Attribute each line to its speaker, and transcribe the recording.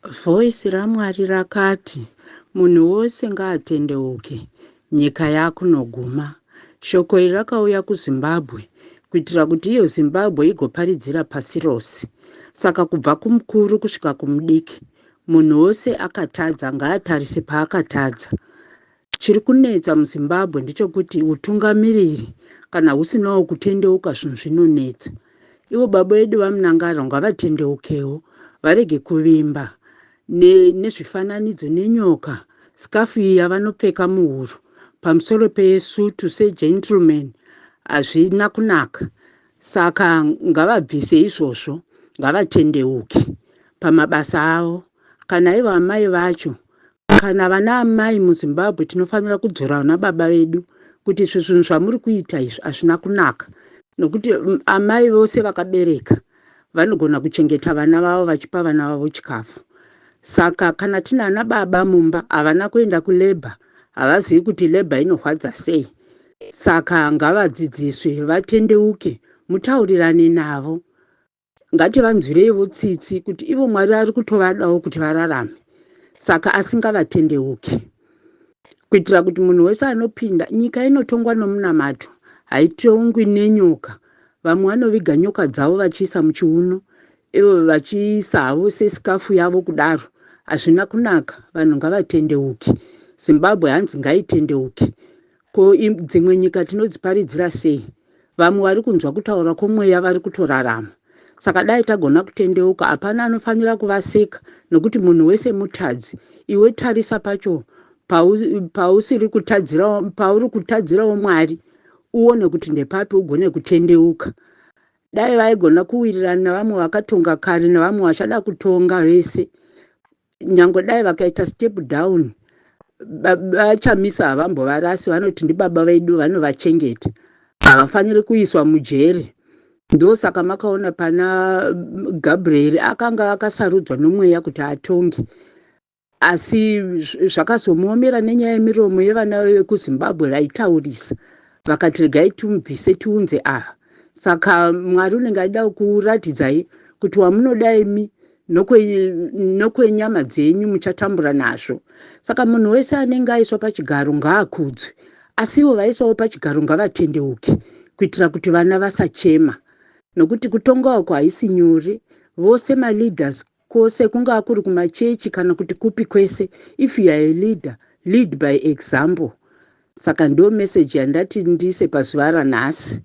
Speaker 1: Vhoisi raMwari rakati, munhu wose ngaatendeuke, nyika yakunoguma. Shoko iri rakauya kuZimbabwe kuitira kuti iyo Zimbabwe igoparidzira pasi rose. Saka kubva kumukuru kusvika kumudiki, munhu wose akatadza ngaatarise paakatadza. Chiri kunetsa muZimbabwe ndechekuti utungamiriri kana husinawo kutendeuka zvinhu zvinonetsa. Ivo baba vedu vaMunangara ngavatendeukewo, varege kuvimba nezvifananidzo nenyoka, sikafu iyi yavanopfeka muhuro pamusoro pesutu segentleman hazvina kunaka. Saka ngavabvise izvozvo, ngavatendeuke pamabasa avo. Kana ivo amai vacho, kana vana amai muZimbabwe tinofanira kudzora vana baba vedu kuti zvinhu zvamuri kuita izvi hazvina kunaka, nokuti amai vose vakabereka vanogona kuchengeta vana vavo vachipa vana vavo chikafu. Saka kana tina ana baba mumba havana kuenda kulebha, havazivi kuti lebha inorwadza sei. Saka ngavadzidziswe, vatendeuke, mutaurirane navo. Ngativanzwireiwo tsitsi kuti ivo Mwari ari kutovadawo kuti vararame. Saka asingavatendeuke, kuitira kuti munhu wese anopinda, nyika inotongwa nomunamato, haitongwi nenyoka. Vamwe vanoviga nyoka dzavo vachiisa muchiuno, ivo vachiisa havo sesikafu yavo kudaro. Hazvina kunaka, vanhu ngavatendeuke. Zimbabwe hanzi ngaitendeuke. Ko dzimwe nyika tinodziparidzira sei? Vamwe vari kunzwa kutaura kwomweya vari kutorarama. Saka dai tagona kutendeuka, hapana anofanira kuvaseka, nokuti munhu wese mutadzi. Iwe tarisa pacho pauri kutadzirawo Mwari, uone kuti ndepapi ugone kutendeuka. Dai vaigona kuwirirana navamwe vakatonga kare nevamwe vachada kutonga vese, nyange dai vakaita step down, vachamisa havambovarasi, vanoti ndibaba vedu, vanovachengeta, havafaniri kuiswa mujere. Ndosaka makaona pana Gabriel akanga akasarudzwa nomweya kuti atonge, asi zvakazomuomera nenyaya yemiromo yevana vekuZimbabwe vaitaurisa, vakati regai tumubvise tiunze ava. Saka Mwari unenge achida kuratidzai kuti wamunodai imi nokwenyama dzenyu muchatambura nazvo. Saka munhu wese anenge aiswa pachigaro ngaakudzwe, asi ivo vaiswawo pachigaro ngavatendeuke, kuitira kuti vana vasachema. Nokuti kutonga uko haisi nyore. Vose maleaders kwose, kungaa kuri kumachechi kana kuti kupi kwese, if you are a leader, lead by example. Saka ndo message yandati ndise pazuva ranhasi.